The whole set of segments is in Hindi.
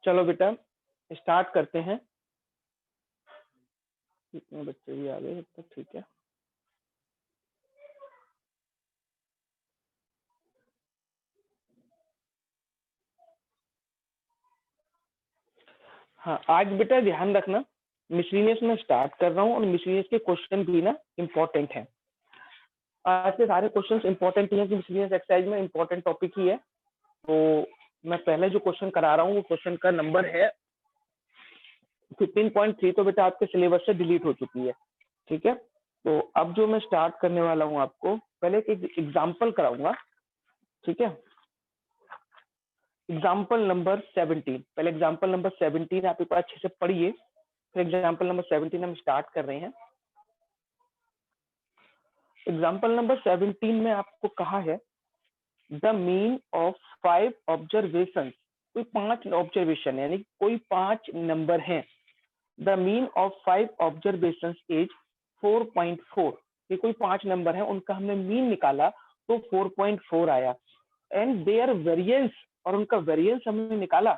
चलो बेटा स्टार्ट करते हैं। इतने बच्चे भी आ गए तो ठीक है। हाँ, आज बेटा ध्यान रखना, मिसलिनियस में स्टार्ट कर रहा हूँ और मिसलिनियस के क्वेश्चन भी ना इम्पोर्टेंट है। आज के सारे क्वेश्चंस इंपॉर्टेंट ही है कि मिसलिनियस एक्सरसाइज में इंपॉर्टेंट टॉपिक ही है। तो मैं पहले जो क्वेश्चन करा रहा हूँ वो क्वेश्चन का नंबर है 15.3। तो बेटा आपके सिलेबस से डिलीट हो चुकी है, ठीक है। तो अब जो मैं स्टार्ट करने वाला हूँ, आपको पहले एक एग्जाम्पल कराऊंगा, ठीक है। एग्जाम्पल नंबर 17, पहले एग्जाम्पल नंबर 17 आप एक बार अच्छे से पढ़िए, फिर एग्जाम्पल नंबर 17 हम स्टार्ट कर रहे हैं। एग्जाम्पल नंबर 17 में आपको कहा है द मीन ऑफ 5 ऑब्जर्वेशन, कोई 5 ऑब्जर्वेशन यानी कोई 5 नंबर हैं। The mean of 5 observation is 4.4, ये कोई 5 नंबर है, उनका हमने मीन निकाला तो 4.4 आया। एंड देयर वेरिएंस, और उनका वेरिएंस हमने निकाला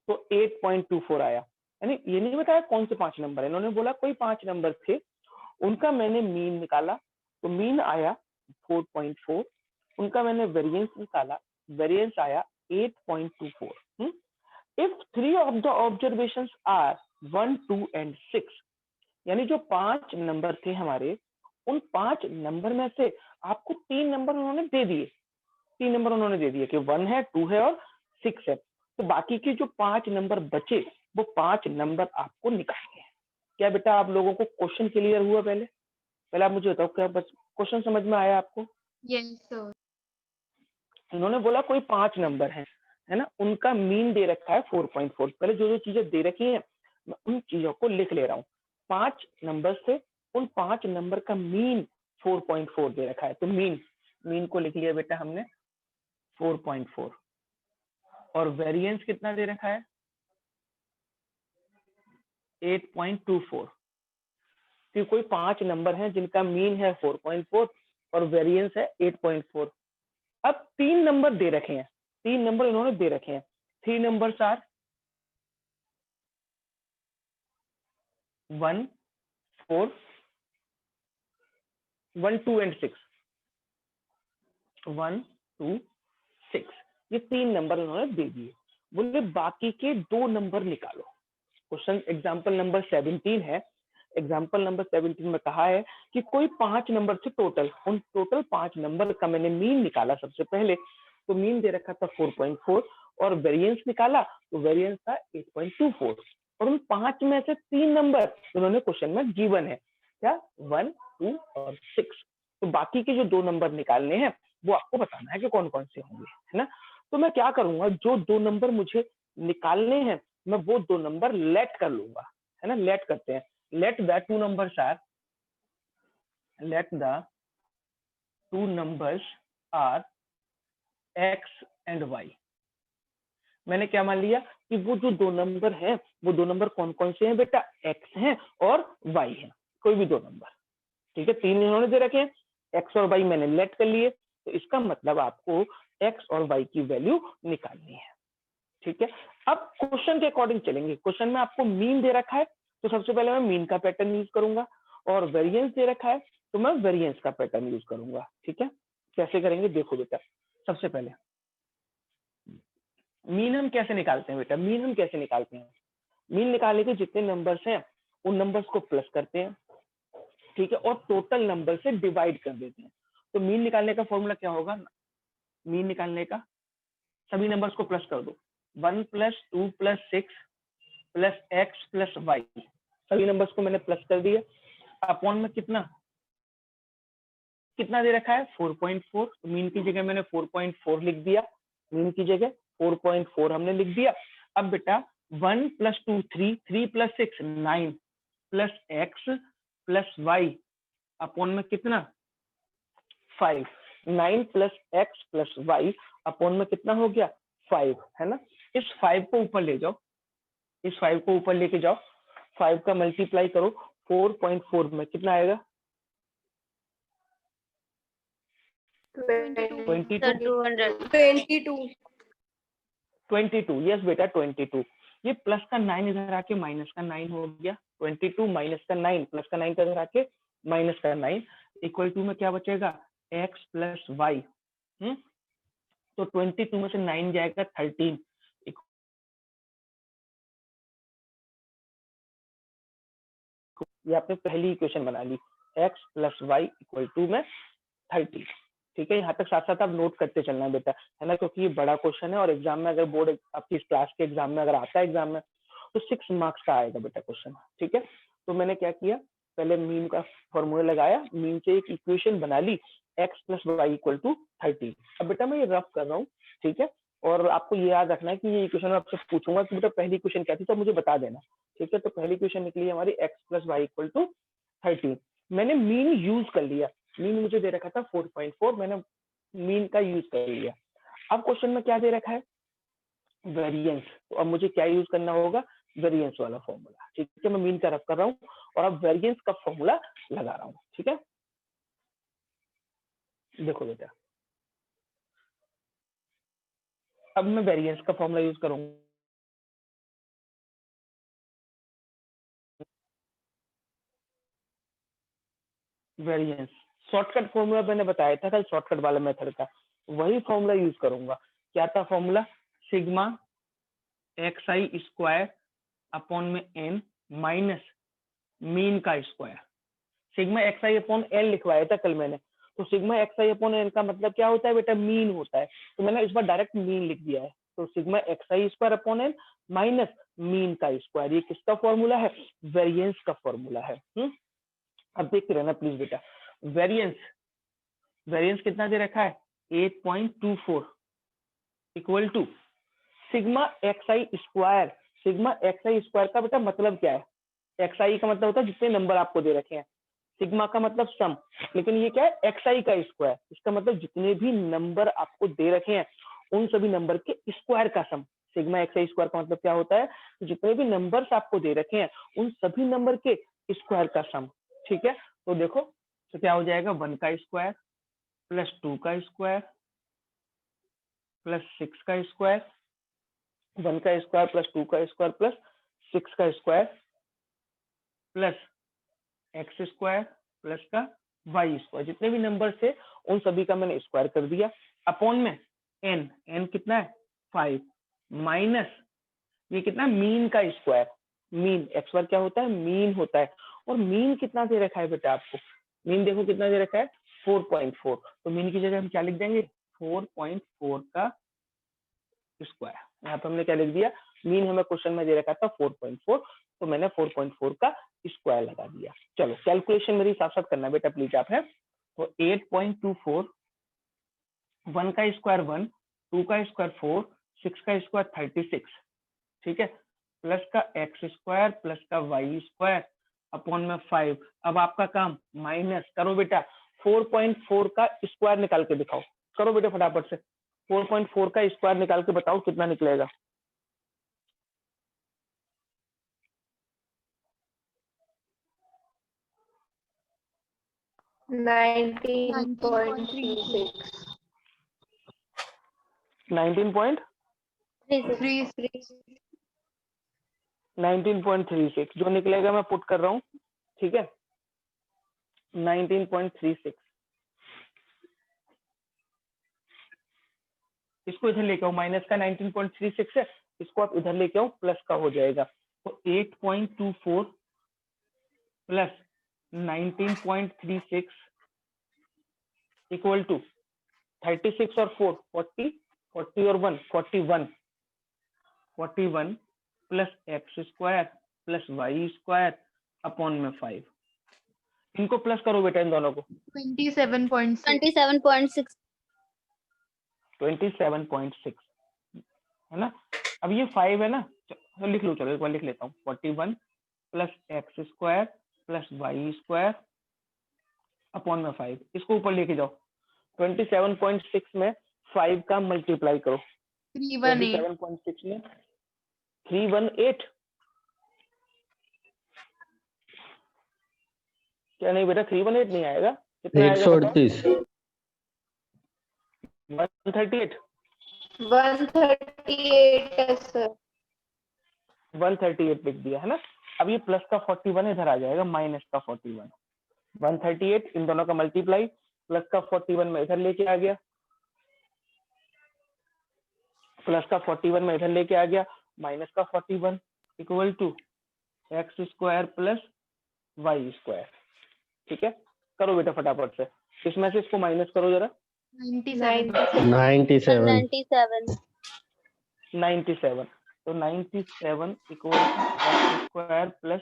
तो 8.24 आया। यानी ये नहीं बताया कौन से 5 नंबर है, इन्होंने बोला कोई 5 नंबर थे, उनका मैंने मीन निकाला तो मीन आया 4.4, उनका मैंने वेरिएंस निकाला, वेरिएंस आया 8.24। If 3 of the observations are 1, 2 and 6, यानी जो 5 नंबर थे हमारे, उन 5 नंबर में से आपको 3 नंबर उन्होंने दे दिए, 3 नंबर उन्होंने दे दिए कि 1 है, 2 है और 6 है। तो बाकी के जो 5 नंबर बचे वो 5 नंबर आपको निकालने हैं। क्या बेटा आप लोगों को क्वेश्चन क्लियर हुआ? पहले आप मुझे बताओ, क्या बस क्वेश्चन समझ में आया आपको? Yes sir. उन्होंने बोला कोई 5 नंबर है ना, उनका मीन दे रखा है 4.4। पहले जो जो चीजें दे रखी हैं मैं उन चीजों को लिख ले रहा हूँ। 5 नंबर से उन 5 नंबर का मीन 4.4 दे रखा है, तो मीन को लिख लिया बेटा हमने 4.4। और वेरिएंस कितना दे रखा है? 8.24। कि कोई 5 नंबर हैं जिनका मीन है 4.4 और वेरिएंस है 8.4। अब 3 नंबर दे रखे हैं, 3 नंबर इन्होंने दे रखे हैं। 3 नंबर्स आर 1, 4, 1, 2 एंड 6, 1, 2, 6, ये 3 नंबर इन्होंने दे दिए। बोले बाकी के 2 नंबर निकालो। क्वेश्चन एग्जाम्पल नंबर 17 है। एग्जाम्पल नंबर 17 में कहा है कि कोई 5 नंबर थे टोटल, उन टोटल 5 नंबर का मैंने मीन निकाला सबसे पहले, तो मीन दे रखा था 4.4 और वेरिएंस निकाला तो वेरिएंस था 8.24। और उन 5 में से 3 नंबर उन्होंने क्वेश्चन में गिवन है, क्या? 1, 2 और 6। तो बाकी के जो 2 नंबर निकालने हैं वो आपको बताना है कि कौन कौन से होंगे, है ना। तो मैं क्या करूंगा, जो 2 नंबर मुझे निकालने हैं मैं वो 2 नंबर लेट कर लूंगा, है ना। लेट करते हैं, let the 2 numbers are, let the 2 numbers are X and Y. मैंने क्या मान लिया कि वो जो 2 नंबर हैं वो 2 नंबर कौन कौन से हैं बेटा? एक्स हैं और वाई हैं, कोई भी 2 नंबर, ठीक है। 3 इन्होंने दे रखे हैं, एक्स और वाई मैंने लेट कर लिए, तो इसका मतलब आपको एक्स और वाई की वैल्यू निकालनी है, ठीक है। अब क्वेश्चन के अकॉर्डिंग चलेंगे। क्वेश्चन में आपको मीन दे रखा है तो सबसे पहले मैं मीन का पैटर्न यूज करूंगा, और वेरिएंस दे रखा है तो मैं वेरिएंस का पैटर्न यूज करूंगा, ठीक है। कैसे करेंगे देखो बेटा। सबसे पहले मीन हम कैसे निकालते हैं बेटा? मीन हम कैसे निकालते हैं? मीन निकालने के जितने नंबर्स हैं उन नंबर्स को प्लस करते हैं, ठीक है, और टोटल नंबर से डिवाइड कर देते हैं। तो मीन निकालने का फॉर्मूला क्या होगा? मीन निकालने का, सभी नंबर्स को प्लस कर दो, 1 + 2 + 6 प्लस एक्स प्लस वाई, सभी नंबर्स को मैंने प्लस कर दिया। अपॉन में कितना कितना दे रखा है? 4.4। तो मीन की जगह मैंने 4.4 लिख दिया, मीन की जगह 4.4 हमने लिख दिया। अब बेटा 1 + 2 3, 3 + 6 9 plus X plus Y upon में कितना? 5। 9 + x + y अपॉन में कितना हो गया? 5, है ना। इस 5 को ऊपर ले जाओ, इस 5 को ऊपर लेके जाओ, 5 का मल्टीप्लाई करो 4.4 में कितना आएगा? 22 22। सर 200 22। 22, यस बेटा 22। ये प्लस का 9 इधर आके माइनस का 9 हो गया, 22 माइनस का 9 प्लस का 9 का इधर आके माइनस का 9 इक्वल टू में क्या बचेगा x प्लस वाई। तो 22 में से 9 जाएगा 13, ये आपने पहली इक्वेशन बना ली, x plus Y equal to में 30। ठीक है, यहाँ तक साथ साथ आप नोट करते चलना बेटा, है ना, क्योंकि ये बड़ा क्वेश्चन है और एग्जाम में अगर बोर्ड आपकी इस क्लास के एग्जाम में अगर आता है एग्जाम में तो 6 मार्क्स का आएगा बेटा क्वेश्चन। ठीक है, तो मैंने क्या किया, पहले मीन का फॉर्मूला लगाया, मीन से एक इक्वेशन बना ली x plus Y equal to 30। अब बेटा मैं ये रफ कर रहा हूँ, ठीक है, और आपको ये याद रखना है कि ये इक्वेशन आपसे पूछूंगा कि बेटा पहली इक्वेशन क्या थी तो मुझे बता देना। ठीक है, तो पहली इक्वेशन निकली हमारी x plus Y equal to 30। मैंने मीन यूज कर लिया, मीन मुझे दे रखा था 4.4, मैंने मीन का यूज कर लिया। अब क्वेश्चन में क्या दे रखा है, वेरिएंस, तो अब मुझे क्या यूज करना होगा, वेरिएंस वाला फॉर्मूला। ठीक है, मैं मीन का रफ कर रहा हूँ और अब वेरिएंस का फॉर्मूला लगा रहा हूँ। ठीक है, देखो बेटा, अब मैं वेरिएंस का फॉर्मूला यूज करूंगा। वेरिएंस शॉर्टकट फॉर्मूला मैंने बताया था कल, शॉर्टकट वाला मेथड का, वही फॉर्मूला यूज करूंगा। क्या था formula, sigma x i square upon में एन माइनस मीन का स्क्वायर। सिग्मा एक्स आई अपॉन एन लिखवाया था कल मैंने, तो सिग्मा एक्स आई अपॉन एन का मतलब क्या होता है बेटा, मीन होता है, तो मैंने इस बार डायरेक्ट मीन लिख दिया है। तो sigma x i square upon n minus mean का स्क्वायर, ये किसका फॉर्मूला है, वेरिएंस का फॉर्मूला है। अब देखते रहना प्लीज बेटा, वेरिएंस, वेरिएंस कितना दे रखा है 8.24 equal to sigma x i square. Sigma x i square का बेटा मतलब क्या है, एक्स आई का मतलब होता है जितने नंबर आपको दे रखे हैं, सिग्मा का मतलब सम, लेकिन ये क्या है एक्स आई का स्क्वायर, इसका मतलब जितने भी नंबर आपको दे रखे हैं उन सभी नंबर के स्क्वायर का सम। सिग्मा एक्स आई स्क्वायर का मतलब क्या होता है, जितने भी नंबर्स आपको दे रखे हैं उन सभी नंबर के स्क्वायर का सम। ठीक है, तो देखो, तो क्या हो जाएगा 1 का स्क्वायर प्लस 2 का स्क्वायर प्लस 6 का स्क्वायर, 1 का स्क्वायर प्लस 2 का स्क्वायर प्लस 6 का square plus x square plus का वाई स्क्वायर, जितने भी नंबर थे उन सभी का मैंने स्क्वायर कर दिया, अपॉन में एन, एन कितना है 5 माइनस ये कितना मीन का स्क्वायर, मीन एक्स बार क्या होता है, मीन होता है, और मीन कितना दे रखा है बेटा आपको, मीन देखो कितना दे रखा है 4.4, तो मीन की जगह हम क्या लिख देंगे 4.4 का स्क्वायर। यहाँ पे हमने क्या लिख दिया, मीन हमें क्वेश्चन में दे रखा था 4.4, तो मैंने 4.4 का स्क्वायर लगा दिया। चलो कैलकुलेशन मेरी साथ साथ करना बेटा प्लीज आप, है तो 8.24, 1 का स्क्वायर 1, 2 का स्क्वायर 4, 6 का स्क्वायर 36, ठीक है, प्लस का एक्स स्क्वायर प्लस का वाई स्क्वायर अपॉन में 5। अब आपका काम माइनस करो बेटा, 4.4 का स्क्वायर निकाल के दिखाओ, करो बेटा फटाफट से, 4.4 का स्क्वायर निकाल के बताओ कितना निकलेगा। 19.36. 19.36 जो निकलेगा मैं पुट कर रहा हूँ, ठीक है, 19.36, इसको इधर लेके आओ, माइनस का 19.36 है, इसको आप इधर लेके आओ, प्लस का हो जाएगा, तो 8.24 प्लस 19.36 इक्वल टू 36 और 4 40, 40 और 1 41, 41 plus x square plus y square upon में 5। इनको प्लस करो बेटा इन दोनों को, 27.6. 27.6 है ना। अब ये 5 है ना, तो लिख लो, चलो एक बार लिख लेता हूँ, 41 plus x square plus y square upon में 5, इसको ऊपर लेके जाओ, 27.6 में 5 का मल्टीप्लाई करो, 27.6 में 318, क्या नहीं बेटा 318 नहीं आएगा, कितना आएगा बताओ, 138, 138 है सर। 138 लिख दिया है ना। अब ये प्लस का 41 इधर आ जाएगा, माइनस का 41। 138 इन दोनों का मल्टीप्लाई, प्लस का 41 में इधर लेके आ गया, प्लस का 41 में इधर लेके आ गया, माइनस का 41 equal to x square plus y square. ठीक है, करो बेटा फटाफट से, इसमें से इसको माइनस करो जरा। 97 97 97, तो 97 equal to x square plus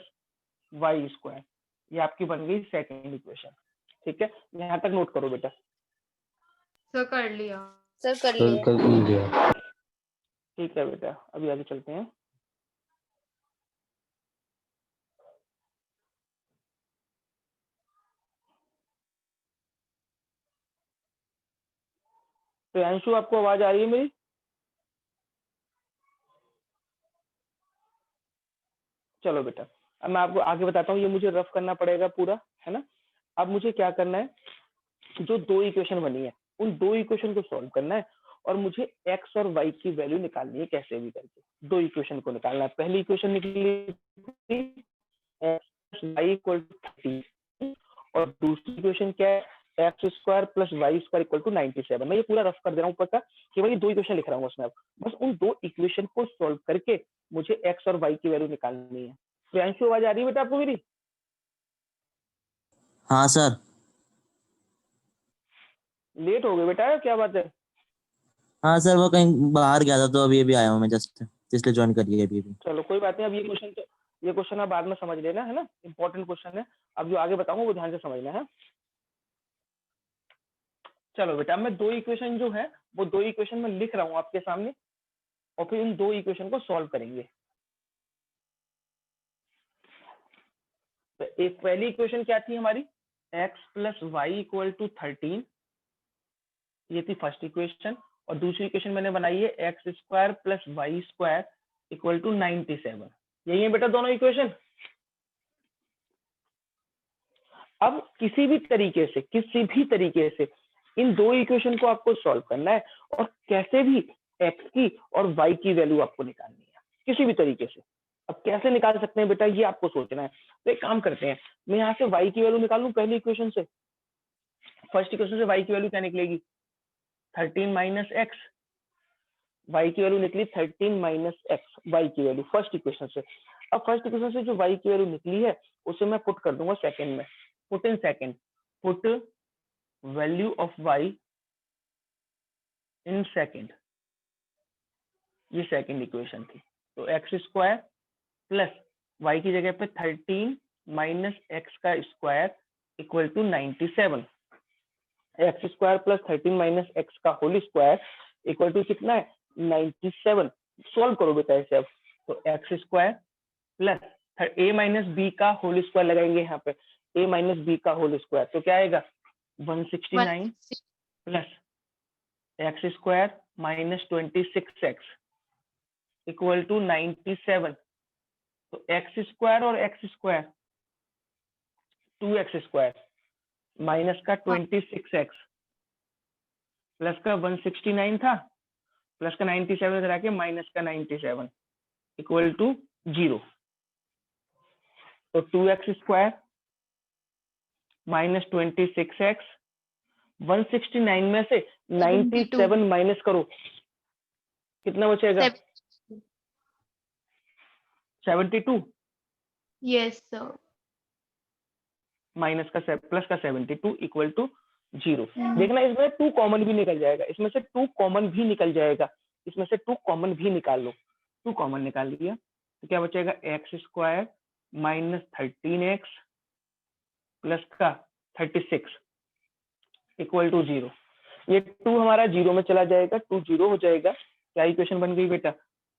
y square, ये आपकी बन गई सेकंड इक्वेशन। ठीक है, यहाँ तक नोट करो बेटा। सर कर लिया। सर कर सर लिया। कर लिया। ठीक है बेटा, अभी आगे चलते हैं। तो अंशु, आपको आवाज आ रही है मेरी? चलो बेटा, अब मैं आपको आगे बताता हूँ, ये मुझे रफ करना पड़ेगा पूरा, है ना। अब मुझे क्या करना है, जो दो इक्वेशन बनी है उन दो इक्वेशन को सॉल्व करना है, और मुझे एक्स और वाई की वैल्यू निकालनी है कैसे भी करके। दो इक्वेशन को निकालना है। पहली इक्वेशन निकली एक्स वाई इक्वल टू 30, और दूसरी इक्वेशन क्या है, x square plus y square equal to 97। मैं ये पूरा रफ कर दे रहा हूँ ऊपर का, केवल ये दो इक्वेशन लिख रहा हूँ उसमें। अब बस उन दो इक्वेशन को सॉल्व करके मुझे एक्स और वाई की वैल्यू निकालनी है। प्रियांशु, आवाज आ रही है बेटा आपको मेरी? हाँ सर। लेट हो गए बेटा, क्या बात है? हाँ सर, वो कहीं बाहर गया था तो अभी अभी आया हूँ मैं जस्ट, इसलिए ज्वाइन करिए अभी अभी। चलो कोई बात नहीं, अब ये क्वेश्चन आप बाद में समझ लेना, है ना, इंपॉर्टेंट क्वेश्चन है। अब जो आगे बताऊंगा वो ध्यान से समझना है। चलो बेटा, मैं दो इक्वेशन जो है वो दो इक्वेशन में लिख रहा हूँ आपके सामने, और फिर इन दो इक्वेशन को सॉल्व करेंगे। तो एक पहली इक्वेशन क्या थी हमारी, x plus Y equal to 13, ये थी फर्स्ट इक्वेशन। और दूसरी इक्वेशन मैंने बनाई है x square plus y square equal to 97। यही है बेटा दोनों इक्वेशन। अब किसी भी तरीके से इन दो इक्वेशन को आपको सॉल्व करना है, और कैसे भी x की और y की वैल्यू आपको निकालनी है, किसी भी तरीके से। अब कैसे निकाल सकते हैं बेटा, ये आपको सोचना है। तो एक काम करते हैं, मैं यहाँ से y की वैल्यू निकालूं पहली इक्वेशन से। फर्स्ट इक्वेशन से y की वैल्यू क्या निकलेगी, 13 माइनस एक्स। y की वैल्यू निकली 13 माइनस एक्स, y की वैल्यू फर्स्ट इक्वेशन से। अब फर्स्ट इक्वेशन से जो y की वैल्यू निकली है उसे मैं पुट कर दूंगा सेकंड में। Put in second, put value of y in second, ये सेकंड इक्वेशन थी। तो एक्स स्क्वायर प्लस वाई की जगह पे 13 माइनस एक्स का square equal to 97। X square plus 13 minus x का होल स्क्वायर इक्वल टू कितना है, 97। सॉल्व करो बेटा इसे अब। तो x square plus a minus b का होल स्क्वायर लगाएंगे यहाँ पे, ए माइनस बी का होल स्क्वायर, तो क्या आएगा 169 plus x square minus 26x equal to 97। तो एक्स स्क्वायर और x square 2x square minus का 26x प्लस का 169 था, प्लस का 97 इधर आके माइनस का 97 इक्वल टू 0। तो 2x स्क्वायर माइनस 26x, 169 में से 97 माइनस करो, कितना बचेगा, 72। Yes sir. माइनस का प्लस का 72 इक्वल टू 0। देखना इसमें 2 कॉमन भी निकल जाएगा, इसमें से 2 कॉमन भी निकल जाएगा, इसमें से 2 कॉमन भी निकाल लो। 2 कॉमन निकाल लिया तो क्या बचेगा, x square minus 13x plus का 36 इक्वल टू 0। ये 2 हमारा 0 में चला जाएगा, 2 0 हो जाएगा। क्या इक्वेशन बन गई बेटा,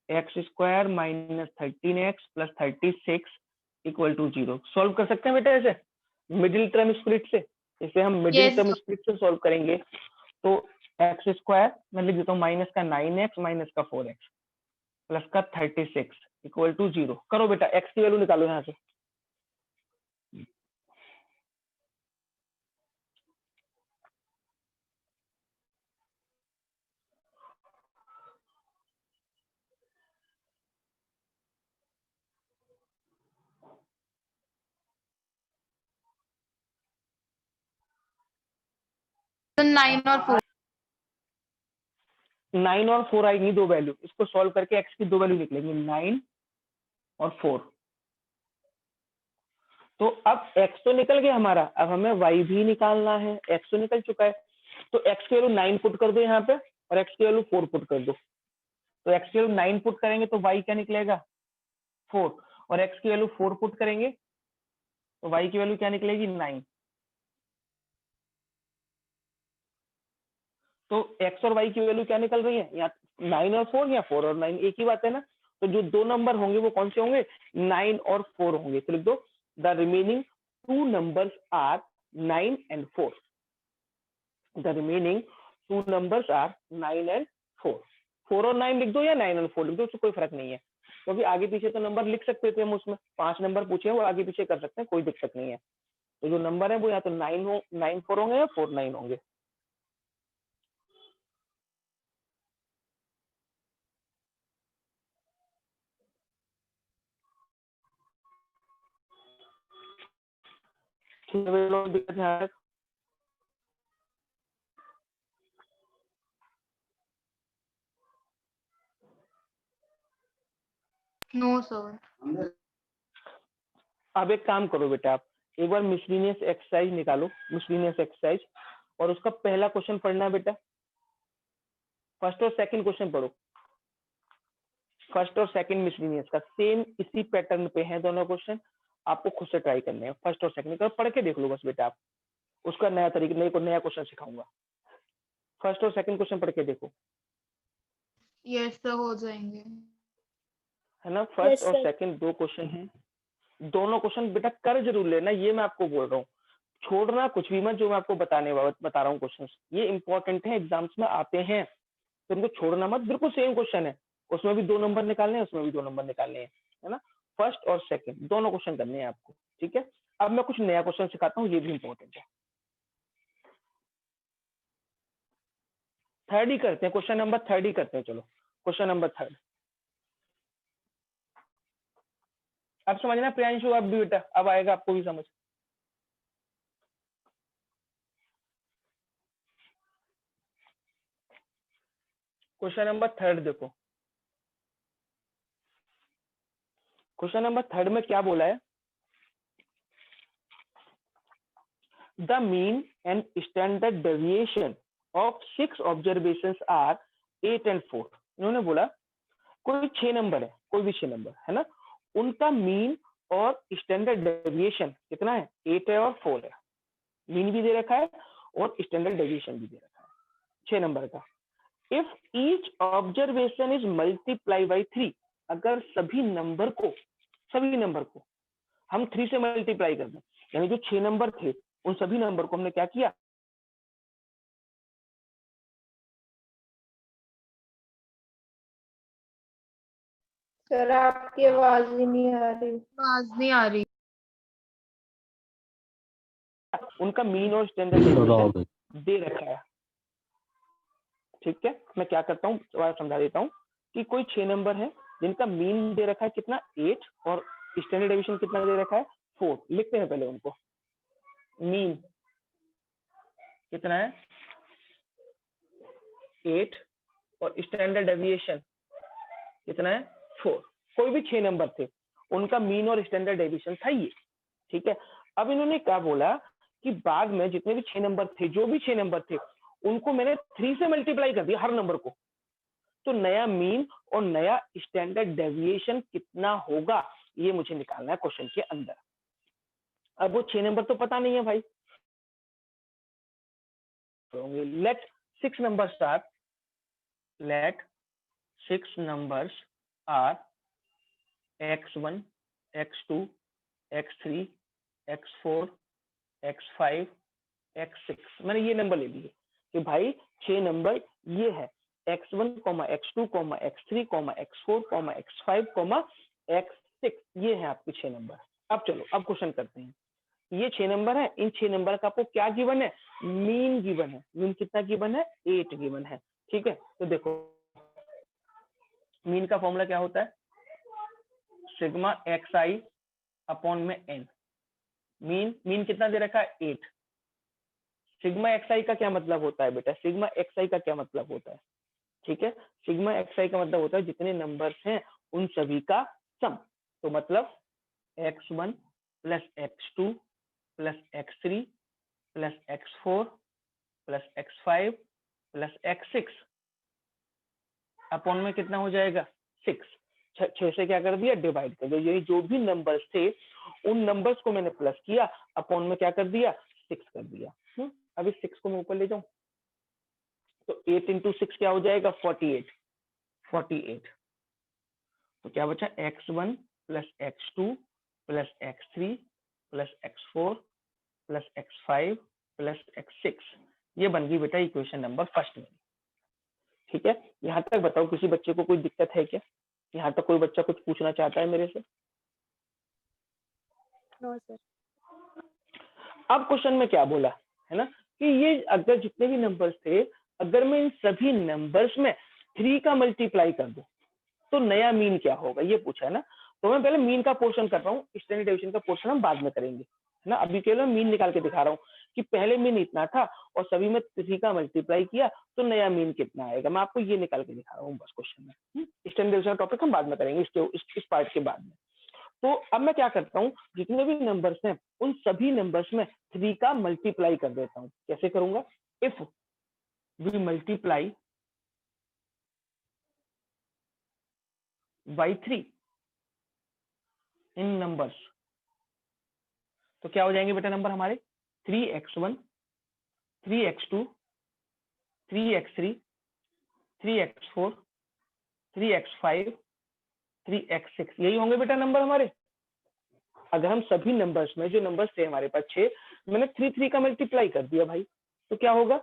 x square minus 13x plus 36 equal to 0। Solve कर सकते हैं बेटा ऐसे मिडिल टर्म स्प्लिट से। इसे हम मिडिल टर्म स्प्लिट से सॉल्व करेंगे। तो एक्स स्क्वायर मैं लिख देता हूँ माइनस का 9x माइनस का 4x प्लस का 36 इक्वल टू 0। करो बेटा, एक्स की वैल्यू निकालो यहाँ से। 9 और 4। 9 और 4 आएगी दो वैल्यू, इसको सॉल्व करके एक्स की दो वैल्यू निकलेंगी 9 और 4। तो अब x तो निकल गया हमारा, अब हमें y भी निकालना है। x तो निकल चुका है, तो x की वैल्यू 9 पुट कर दो यहाँ पे और x की वैल्यू 4 पुट कर दो। तो x की वैल्यू 9 पुट करेंगे तो y क्या निकलेगा 4, और x की वैल्यू 4 पुट करेंगे तो y की वैल्यू क्या निकलेगी 9। तो x और y की वैल्यू क्या निकल रही है, या 9 और 4 या 4 और 9 एक ही बात है ना। तो जो दो नंबर होंगे वो कौन से होंगे, 9 और 4 होंगे। तो लिख दो the remaining two numbers are 9 and 4। The remaining two numbers are 9 and 4। 4 और 9 लिख दो या 9 और 4 लिख दो, उससे कोई फर्क नहीं है, क्योंकि आगे पीछे तो नंबर लिख सकते थे हम उसमें। 5 नंबर पूछे हैं वो आगे पीछे कर सकते हैं, कोई दिक्कत नहीं है। तो जो नंबर है वो या तो 9 4 होंगे या 4 9 होंगे। दिक्कत है? No sir. अब एक काम करो बेटा, आप एक बार मिसलिनियस एक्सरसाइज निकालो, मिसलिनियस एक्सरसाइज, और उसका पहला क्वेश्चन पढ़ना है बेटा। फर्स्ट और सेकंड क्वेश्चन पढ़ो, फर्स्ट और सेकंड मिसलिनियस का सेम इसी पैटर्न पे है दोनों क्वेश्चन, आपको खुद से ट्राई करने हैं। फर्स्ट और सेकंड का पढ़ के देख लो बस बेटा, आप उसका नया तरीका, नया क्वेश्चन सिखाऊंगा। फर्स्ट और सेकंड क्वेश्चन पढ़ के देखो, यस सर, हो जाएंगे। है ना। फर्स्ट Yes, और sir. सेकंड दो क्वेश्चन हैं, दोनों क्वेश्चन बेटा कर जरूर लेना, ये मैं आपको बोल रहा हूँ। छोड़ना कुछ भी मत, जो मैं आपको बता रहा हूँ क्वेश्चन, ये इंपॉर्टेंट है, एग्जाम्स में आते हैं, तो इनको छोड़ना मत। बिल्कुल सेम क्वेश्चन है, उसमें भी 2 नंबर निकालने हैं, उसमें भी 2 नंबर निकालने हैं, है ना। फर्स्ट और सेकंड दोनों क्वेश्चन करने हैं आपको, ठीक है। अब मैं कुछ नया क्वेश्चन सिखाता हूँ, ये भी इंपॉर्टेंट है। थर्ड ही करते हैं, क्वेश्चन नंबर थर्ड ही करते हैं। चलो क्वेश्चन नंबर थर्ड, अब समझना प्रियांशु, अब भी बेटा अब आएगा आपको भी समझ। क्वेश्चन नंबर थर्ड देखो, क्वेश्चन नंबर थर्ड में क्या बोला है, the mean and standard deviation of 6 observations are 8 and 4। इन्होंने बोला कोई 6 नंबर है, कोई भी 6 नंबर है ना, उनका मीन और स्टैंडर्ड डेविएशन कितना है, 8 है और 4 है। मीन भी दे रखा है और स्टैंडर्ड डेविएशन भी दे रखा है 6 नंबर का। If each observation is multiply by 3, अगर सभी नंबर को हम 3 से मल्टीप्लाई कर दें, यानी जो 6 नंबर थे उन सभी नंबर को हमने क्या किया, सर आपकी आवाज ही नहीं आ रही। आवाज नहीं आ रही। उनका मीन और स्टैंडर्ड डेविएशन दे रखा है, ठीक है। मैं क्या करता हूँ दोबारा समझा देता हूँ कि कोई 6 नंबर है जिनका मीन दे रखा है कितना 8 और स्टैंडर्ड डेविएशन कितना दे रखा है 4। लिखते हैं पहले उनको, मीन कितना है 8 और स्टैंडर्ड डेविएशन कितना है 4। कोई भी 6 नंबर थे उनका मीन और स्टैंडर्ड डेविएशन था ये, ठीक है। अब इन्होंने क्या बोला कि बाद में जितने भी 6 नंबर थे, जो भी 6 नंबर थे उनको मैंने 3 से मल्टीप्लाई कर दिया हर नंबर को, तो नया मीन और नया स्टैंडर्ड डेविएशन कितना होगा ये मुझे निकालना है क्वेश्चन के अंदर। अब वो 6 नंबर तो पता नहीं है भाई, let 6 numbers are, let 6 numbers are x1, x2, x3, x4, x5, x6। मैंने ये नंबर ले लिए कि भाई 6 नंबर ये है x1, x2, x3, x4, x5, x6, ये है आपके 6 नंबर। अब चलो अब क्वेश्चन करते हैं। ये 6 नंबर है, इन 6 नंबर का आपको क्या गिवन है, मीन गिवन है। मीन कितना गिवन है, 8 गिवन है, ठीक है। तो देखो मीन का फॉर्मूला क्या होता है, सिग्मा एक्स आई अपॉन में एन। मीन कितना दे रखा है 8, सिग्मा xi का क्या मतलब होता है बेटा, सिग्मा xi का क्या मतलब होता है, ठीक है, सिग्मा xi का मतलब होता है जितने नंबर्स हैं उन सभी का सम। तो मतलब x1 plus x2 plus x3 plus x4 plus x5 plus x6 upon में कितना हो जाएगा 6। 6 से क्या कर दिया, डिवाइड कर दिया। यही जो भी नंबर्स थे उन नंबर्स को मैंने प्लस किया, अपॉन में क्या कर दिया 6 कर दिया। अब इस 6 को मैं ऊपर ले जाऊं तो 8 इंटू 6 क्या हो जाएगा 48। 48 तो क्या बचा x1 plus x2 plus x3 plus x4 plus x5 plus x6। ये बन गई बेटा इक्वेशन नंबर फर्स्ट में। ठीक है, यहाँ तक बताओ किसी बच्चे को कोई दिक्कत है क्या, यहाँ तक कोई बच्चा कुछ पूछना चाहता है मेरे से? No sir. अब क्वेश्चन में क्या बोला है ना कि ये अगर जितने भी नंबर्स थे अगर मैं इन सभी नंबर्स में 3 का मल्टीप्लाई कर दूं तो नया मीन क्या होगा, ये पूछा है ना। तो मैं पहले मीन का पोर्शन कर रहा हूँ, स्टैंडर्ड डेविएशन का पोर्शन हम बाद में करेंगे, है ना। अभी केवल मैं मीन निकाल के दिखा रहा हूँ कि पहले मीन इतना था और सभी में 3 का मल्टीप्लाई किया तो नया मीन कितना आएगा, मैं आपको ये निकाल के दिखा रहा हूँ बस क्वेश्चन में। स्टैंडर्ड डेविएशन का टॉपिक हम बाद में करेंगे इस पार्ट के बाद में। तो अब मैं क्या करता हूँ, जितने भी नंबर्स हैं उन सभी नंबर्स में 3 का मल्टीप्लाई कर देता हूँ। कैसे करूंगा, इफ वी मल्टीप्लाई by 3 इन नंबर्स तो क्या हो जाएंगे बेटा नंबर हमारे 3x1 3x2 3x3 3x4 3x5 3x6 यही होंगे बेटा नंबर हमारे। अगर हम सभी नंबर्स में जो नंबर्स थे हमारे पास 6 मैंने 3 का मल्टीप्लाई कर दिया भाई तो क्या होगा,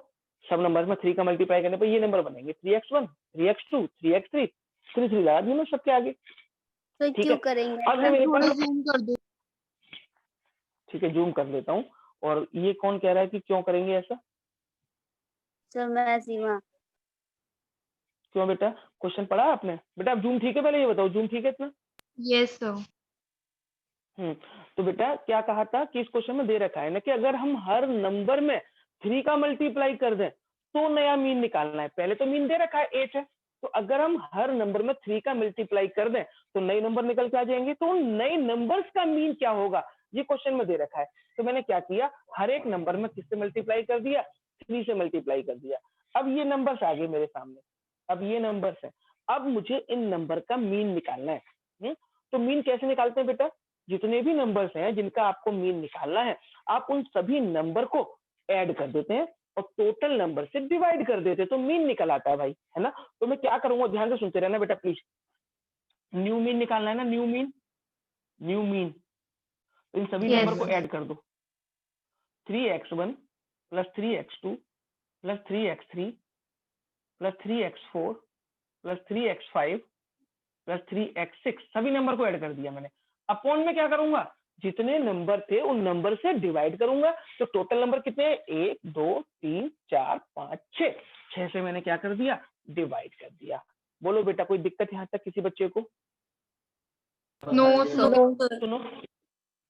सब नंबर्स में 3 का मल्टीप्लाई करने पर ये नंबर बनेंगे 3x1 3x2 3x3 3 लगा दिए मैं सबके आगे। तो ठीक क्यों है, करेंगे? अब है मेरे थोड़ा पास, जूम कर दो। ठीक है जूम कर लेता हूँ। और ये कौन कह रहा है कि क्यों करेंगे ऐसा, सर मैं सीमा। क्यों बेटा, क्वेश्चन पढ़ा आपने बेटा? अब जूम ठीक है, पहले ये बताओ जूम ठीक है इतना? Yes sir. तो बेटा क्या कहा था कि इस क्वेश्चन में दे रखा है ना कि अगर हम हर नंबर में 3 का मल्टीप्लाई कर दें तो नया मीन निकालना है। पहले तो मीन दे रखा है 8 है, तो अगर हम हर नंबर में 3 का मल्टीप्लाई कर दें तो नए नंबर निकल के आ जाएंगे। तो उन नए नंबर्स का मीन क्या होगा ये क्वेश्चन में दे रखा है। तो मैंने क्या किया, हर एक नंबर में किससे मल्टीप्लाई कर दिया, 3 से मल्टीप्लाई कर दिया। अब ये नंबर्स आ गए मेरे सामने, अब ये नंबर्स है, अब मुझे इन नंबर का मीन निकालना है। तो मीन कैसे निकालते हैं बेटा, जितने भी नंबर्स हैं जिनका आपको मीन निकालना है आप उन सभी नंबर को ऐड कर देते हैं और टोटल नंबर से डिवाइड कर देते हैं तो मीन निकल आता है भाई, है ना। तो मैं क्या करूंगा, ध्यान से सुनते रहना बेटा प्लीज। न्यू मीन निकालना है ना, न्यू मीन, न्यू मीन। इन सभी Yes, नंबर को sir. ऐड कर दो, 3x1 plus 3x2 plus 3x3 plus 3x4 plus 3x5 plus 3x6 सभी नंबर को ऐड कर दिया मैंने। अपॉन में क्या करूंगा, जितने नंबर थे उन नंबर से डिवाइड करूंगा। तो टोटल नंबर कितने हैं, 1 2 3 4 5 6, 6 से मैंने क्या कर दिया, डिवाइड कर दिया। बोलो बेटा कोई दिक्कत यहाँ तक किसी बच्चे को? No, sir. सुनो,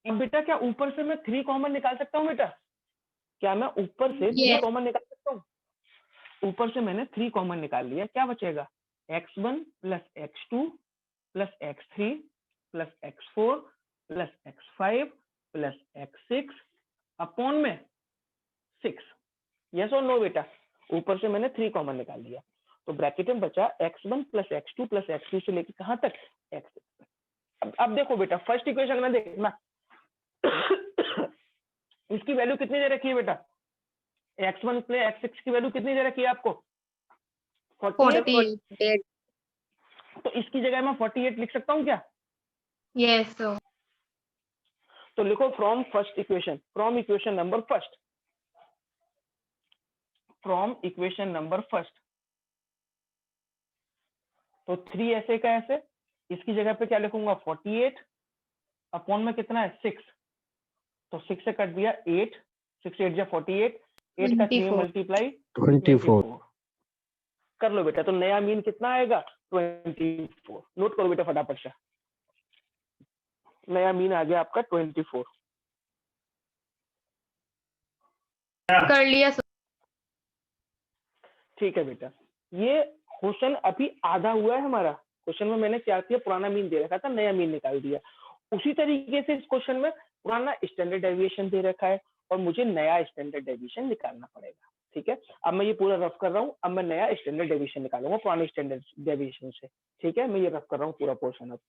अब बेटा क्या ऊपर से मैं 3 कॉमन निकाल सकता हूँ बेटा? क्या मैं ऊपर से 3 Yes. कॉमन निकाल सकता हूँ? ऊपर से मैंने 3 कॉमन निकाल लिया, क्या बचेगा, x1 plus x2 plus x3 plus x4 plus x5 plus x6 upon में 6। यस और नो बेटा, ऊपर से मैंने 3 कॉमन निकाल लिया तो ब्रैकेट में बचा x1 plus x2 plus x3 से लेके कहां तक, x6 तक। अब देखो बेटा फर्स्ट इक्वेशन में देखना इसकी वैल्यू कितनी दे रखी है बेटा, x1 प्लस x6 की वैल्यू कितनी दे रखी है आपको, 48। 48. तो इसकी जगह मैं 48 लिख सकता हूँ क्या? Yes, sir. तो लिखो from first equation, from equation number first, from equation number first. तो 3 ऐसे का ऐसे, इसकी जगह पे क्या लिखूंगा 48 अपॉन में कितना है 6, तो 6 से कट दिया 8, 6 8 जा 48, 8 का 3 में 24. मल्टीप्लाई 24 कर लो बेटा। तो नया मीन कितना आएगा 24। नोट करो बेटा फटाफट से, नया मीन आ गया आपका 24। कर लिया सर। ठीक है बेटा, ये क्वेश्चन अभी आधा हुआ है हमारा। क्वेश्चन में मैंने क्या किया, पुराना मीन दे रखा था, नया मीन निकाल दिया। उसी तरीके से इस क्वेश्चन में पुराना स्टैंडर्ड डेविएशन दे रखा है और मुझे नया स्टैंडर्ड डेविएशन निकालना पड़ेगा। ठीक है, अब मैं ये पूरा रफ कर रहा हूँ, अब मैं नया स्टैंडर्ड डेविएशन निकालूंगा पुराने स्टैंडर्ड डेविएशन से। ठीक है, मैं ये रफ कर रहा हूँ पूरा पोर्शन अब,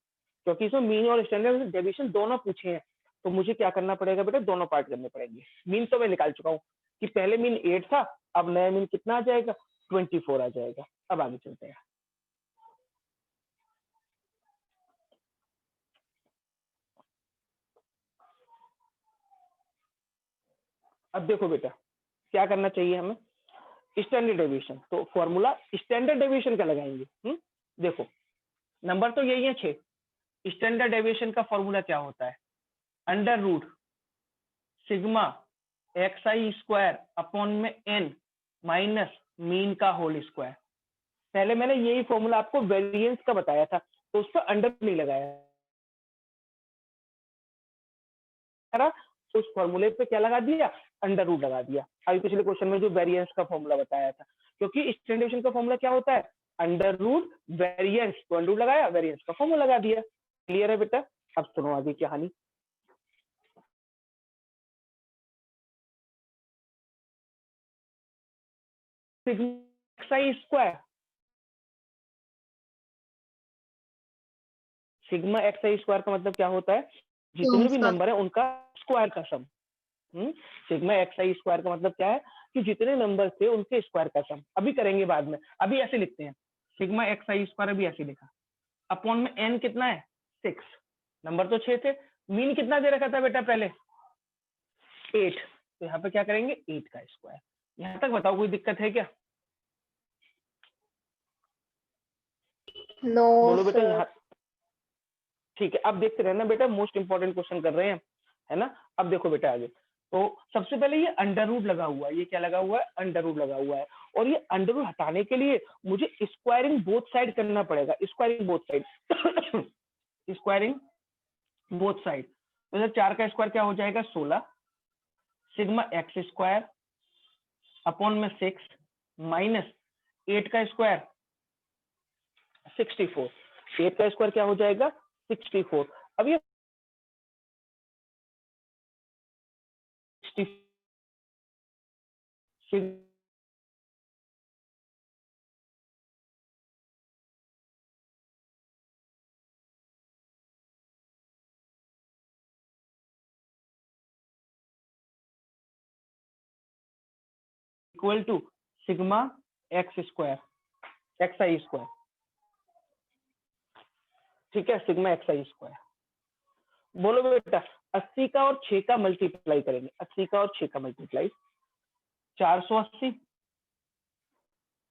क्योंकि इसमें मीन और स्टैंडर्ड डेविएशन दोनों पूछे हैं, तो मुझे क्या करना पड़ेगा बेटा, दोनों पार्ट करने पड़ेंगे। मीन तो मैं निकाल चुका हूँ कि पहले मीन 8 था, अब नया मीन कितना आ जाएगा, 24 आ जाएगा। अब आगे चलते हैं। अब देखो बेटा, क्या करना चाहिए हमें, स्टैंडर्ड डेविएशन। तो फॉर्मूला स्टैंडर्ड डेविएशन का लगाएंगे। देखो नंबर तो यही है 6। स्टैंडर्ड डेविएशन का फॉर्मूला क्या होता है, under root sigma xi square upon में n माइनस मीन का होल स्क्वायर। पहले मैंने यही फॉर्मूला आपको वेरिएंस का बताया था, तो उस पर अंडर नहीं लगाया, तो उस फॉर्मूले पे क्या लगा दिया, अंडर रूट लगा दिया। अभी पिछले क्वेश्चन में जो वेरिएंस का फॉर्मूला बताया था, क्योंकि स्टैंडर्ड डेविएशन का फॉर्मूला क्या होता है, अंडर रूट वेरिएंस, तो अंडर रूट लगाया, वेरिएंस का फॉर्मूला लगा दिया। क्लियर है बेटा, अब सुनो आगे कहानी। सिग्मा एक्स आई स्क्वायर का मतलब क्या होता है, जितने भी नंबर है उनका स्क्वायर का सम। सिग्मा एक्स आई स्क्वायर का मतलब क्या है कि जितने नंबर थे उनके स्क्वायर का सम। अभी करेंगे बाद में, अभी ऐसे लिखते हैं, सिग्मा एक्स आई स्क्वायर अभी ऐसे लिखा, अपॉन में एन कितना है 6, नंबर तो 6 थे, मीन कितना दे रखा था बेटा पहले 8, तो यहाँ पे क्या करेंगे 8 का स्क्वायर। यहाँ तक बताओ कोई दिक्कत है क्या, नो बोलो बेटा सर। यहाँ। ठीक है, अब देखते रहना बेटा, मोस्ट इंपॉर्टेंट क्वेश्चन कर रहे हैं, है ना। अब देखो बेटा आगे, तो सबसे पहले ये अंडर रूट लगा हुआ है, ये क्या लगा हुआ है, अंडर रूट लगा हुआ है, और ये अंडर रूट हटाने के लिए मुझे स्क्वायरिंग बोथ साइड करना पड़ेगा, squaring both side squaring both side. तो जब 4 का स्क्वायर क्या हो जाएगा 16, सिग्मा एक्स स्क्वायर अपॉन में 6 माइनस 8 का स्क्वायर 64, 8 का स्क्वायर क्या हो जाएगा 64। अब ये 60 equal to sigma x square x i square. ठीक है, सिग्मा एक्स आई स्क्वायर। बोलो बेटा 80 का और 6 का मल्टीप्लाई करेंगे, 80 का और 6 का मल्टीप्लाई 480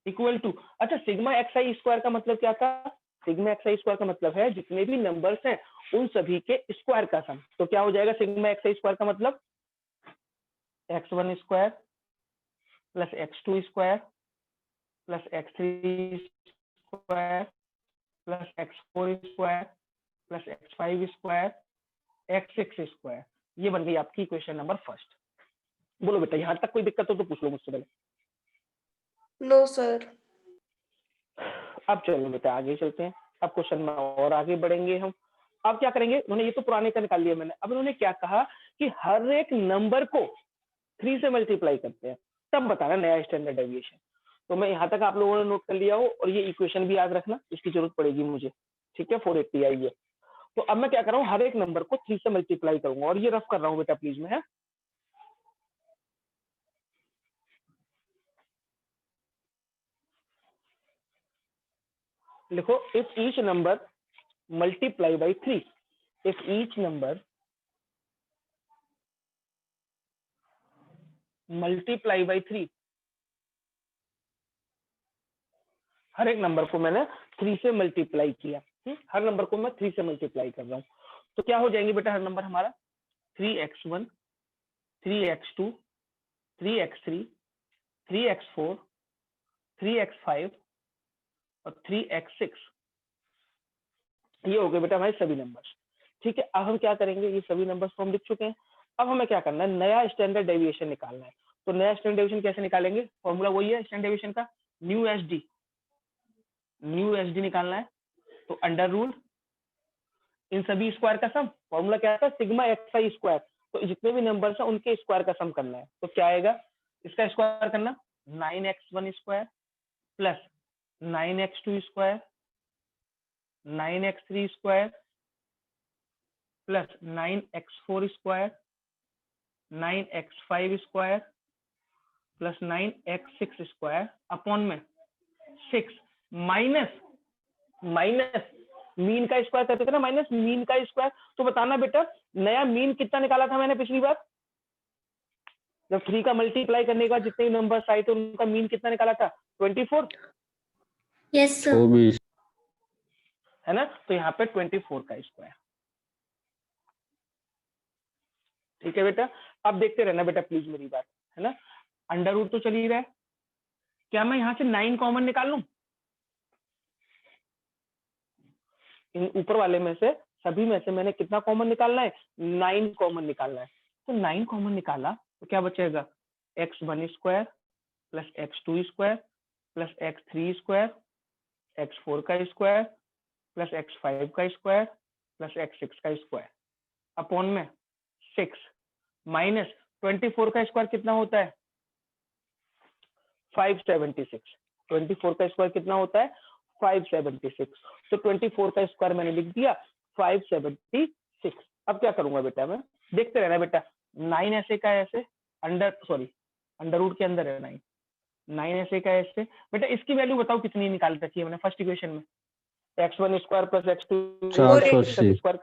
इक्वल टू, अच्छा सिग्मा एक्स आई स्क्वायर का मतलब क्या था, सिग्मा एक्स आई स्क्वायर का मतलब है जितने भी नंबर्स हैं उन सभी के स्क्वायर का सम। तो क्या हो जाएगा सिग्मा एक्स आई स्क्वायर का मतलब x1 square plus x2 square plus x3 square plus x4 square plus x5 square x6 square. ये बन गई आपकी इक्वेशन नंबर फर्स्ट। बोलो बेटा यहाँ तक कोई दिक्कत हो तो पूछ लो मुझसे पहले। No sir. अब चलो बेटा आगे चलते हैं, अब क्वेश्चन में और आगे बढ़ेंगे हम। अब क्या करेंगे, उन्होंने ये तो पुराने का निकाल लिया मैंने, अब उन्होंने क्या कहा कि हर एक नंबर को 3 से मल्टीप्लाई करते हैं, तब बताना नया स्टैंडर्ड डेविएशन। तो मैं यहाँ तक आप लोगों ने नोट कर लिया हो, और ये इक्वेशन भी याद रखना, इसकी जरूरत पड़ेगी मुझे। ठीक है 480 आई है। तो अब मैं क्या कर रहा हूँ, हर एक नंबर को 3 से मल्टीप्लाई करूंगा, और ये रफ कर रहा हूँ बेटा प्लीज में है। लिखो if each number multiply by 3, if each number multiply by 3, हर एक नंबर को मैंने 3 से मल्टीप्लाई किया। हर नंबर को मैं 3 से मल्टीप्लाई कर रहा हूँ, तो क्या हो जाएंगे बेटा हर नंबर हमारा 3x1 3x2 3x3 3x4 3x5 और 3x6। ये हो गए बेटा हमारे सभी नंबर्स। ठीक है, अब हम क्या करेंगे, ये सभी नंबर्स को हम लिख चुके हैं, अब हमें क्या करना है, नया स्टैंडर्ड डेविएशन निकालना है। तो नया स्टैंडर्ड डेविएशन कैसे निकालेंगे? फॉर्मूला वही है स्टैंडर्ड डेविएशन का, न्यू एस डी निकालना है। तो अंडर रूट इन सभी स्क्वायर का सम, फॉर्मूला क्या था? Sigma x i square. तो जितने भी नंबर्स हैं उनके स्क्वायर का सम करना है। तो क्या आएगा इसका स्क्वायर करना? 9x1 square plus 9x2 square 9x3 square plus 9x4 square 9x5 square plus 9x6 square upon में 6 माइनस मीन का स्क्वायर करते थे ना, माइनस मीन का स्क्वायर। तो बताना बेटा नया मीन कितना निकाला था मैंने पिछली बार? जब 3 का मल्टीप्लाई करने के बाद जितने नंबर्स आए थे उनका मीन कितना निकाला था? 24। Yes sir. 24 है ना? तो यहाँ पे 24 का स्क्वायर। ठीक है बेटा, अब देखते रहना बेटा प्लीज मेरी बात, है ना? अंडर रूट तो चल ही रहा है, क्या मैं यहाँ से 9 कॉमन निकाल लूं? इन ऊपर वाले में से सभी में से मैंने कितना कॉमन निकालना है? 9 कॉमन निकालना है। तो 9 कॉमन निकाला तो क्या बचेगा? x1 square plus x2 square plus x3 square x4 का स्क्वायर प्लस x5 का स्क्वायर प्लस x6 का स्क्वायर अपॉन में 6 माइनस 24 का स्क्वायर कितना होता है? 576। 24 का स्क्वायर कितना होता है? 576। तो 24 का स्क्वायर मैंने लिख दिया 576। अब क्या करूंगा बेटा मैं? देखते रहना बेटा, 9 ऐसे का ऐसे अंडर रूट के अंदर है 9 ऐसे का ऐसे। बेटा इसकी वैल्यू बताओ कितनी निकाल रखी है मैंने फर्स्ट इक्वेशन में? x1 square plus x2 square.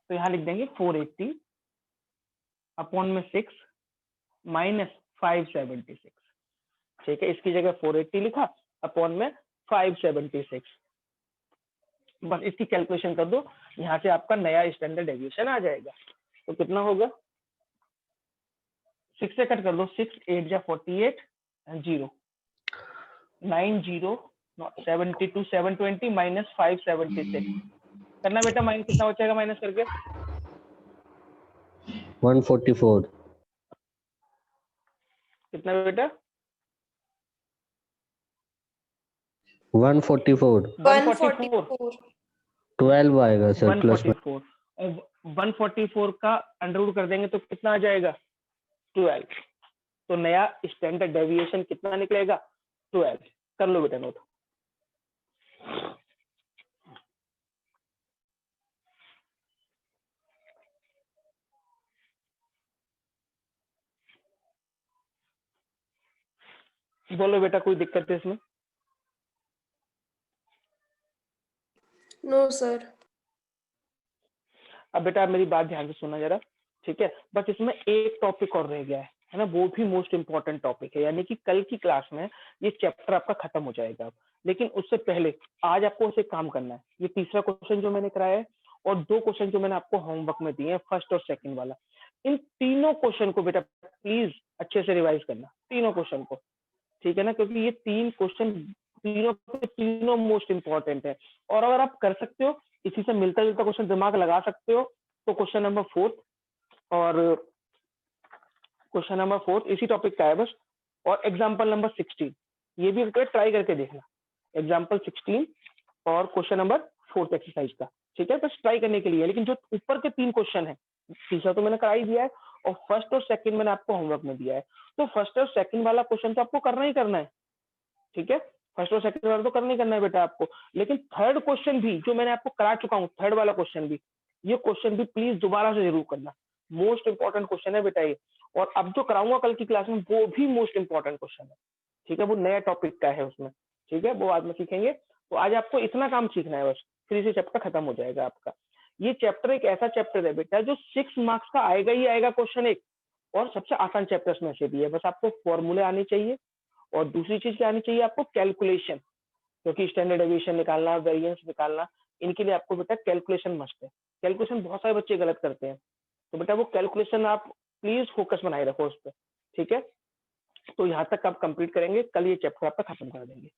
तो यहाँ लिख देंगे 480 अपॉन में 6 माइनस 576। ठीक है, इसकी जगह 480 लिखा अपॉन में 576। बस इसकी कैलकुलेशन कर दो, यहाँ से आपका नया स्टैंडर्ड डेविएशन आ जाएगा। तो कितना होगा? 6 से कट कर दो, 6 8 जा 48 एंड 0 9 0 72 720 माइनस 576 करना बेटा। माइनस कितना बचेगा माइनस करके? 144 कितना बेटा? 144 144 12 आएगा सर प्लस 144 और 144 का अंडर रूट कर देंगे तो कितना आ जाएगा? 12। तो नया स्टैंडर्ड डेविएशन कितना निकलेगा? 12। कर लो बेटा नोट। बोलो बेटा कोई दिक्कत है इसमें? No sir. अब बेटा मेरी बात ध्यान से सुनना जरा, ठीक है? बस इसमें एक टॉपिक और रह गया है ना, वो भी मोस्ट इंपॉर्टेंट टॉपिक है, यानी कि कल की क्लास में ये चैप्टर आपका खत्म हो जाएगा। लेकिन उससे पहले आज आपको उसे काम करना है। ये तीसरा क्वेश्चन जो मैंने कराया है और 2 क्वेश्चन जो मैंने आपको होमवर्क में दिए हैं, फर्स्ट और सेकंड वाला, इन तीनों क्वेश्चन को बेटा प्लीज अच्छे से रिवाइज करना, तीनों क्वेश्चन को, ठीक है ना? क्योंकि ये 3 क्वेश्चन तीनों मोस्ट इंपॉर्टेंट है। और अगर आप कर सकते हो, इसी से मिलता जुलता क्वेश्चन दिमाग लगा सकते हो, तो क्वेश्चन नंबर 4 और क्वेश्चन नंबर 4 इसी टॉपिक का है बस। और एग्जाम्पल नंबर 16 ये भी ट्राई करके देखना, एग्जाम्पल 16 और क्वेश्चन नंबर 4 एक्सरसाइज का, ठीक है? बस ट्राई करने के लिए। लेकिन जो ऊपर के 3 क्वेश्चन है, तीसरा तो मैंने करा ही दिया है और फर्स्ट और सेकंड मैंने आपको होमवर्क में दिया है। तो फर्स्ट और सेकंड वाला क्वेश्चन तो आपको करना ही करना है, ठीक है? फर्स्ट और सेकंड वाला तो करना ही करना है बेटा आपको। लेकिन थर्ड क्वेश्चन भी जो मैंने आपको करा चुका हूँ, थर्ड वाला क्वेश्चन भी, ये क्वेश्चन भी प्लीज दोबारा से जरूर करना, मोस्ट इंपॉर्टेंट क्वेश्चन है बेटा ये। और अब जो कराऊंगा कल की क्लास में वो भी मोस्ट इंपॉर्टेंट क्वेश्चन है, ठीक है? वो नया टॉपिक का है उसमें, ठीक है? वो आज में सीखेंगे। तो आज आपको इतना काम सीखना है बस, फिर से चैप्टर खत्म हो जाएगा आपका। ये चैप्टर एक ऐसा चैप्टर है बेटा जो 6 मार्क्स का आएगा ही आएगा क्वेश्चन एक, और सबसे आसान चैप्टर्स में से भी है। बस आपको फॉर्मूले आने चाहिए और दूसरी चीज क्या आनी चाहिए आपको? कैलकुलेशन, क्योंकि स्टैंडर्ड डेविएशन निकालना, वेरिएंस निकालना, इनके लिए आपको बेटा कैलकुलेशन मस्ट है। कैलकुलेशन बहुत सारे बच्चे गलत करते हैं, तो बेटा वो कैलकुलेशन आप प्लीज फोकस बनाए रखो उस पर, ठीक है? तो यहाँ तक आप कंप्लीट करेंगे, कल ये चैप्टर आपका खत्म कर देंगे।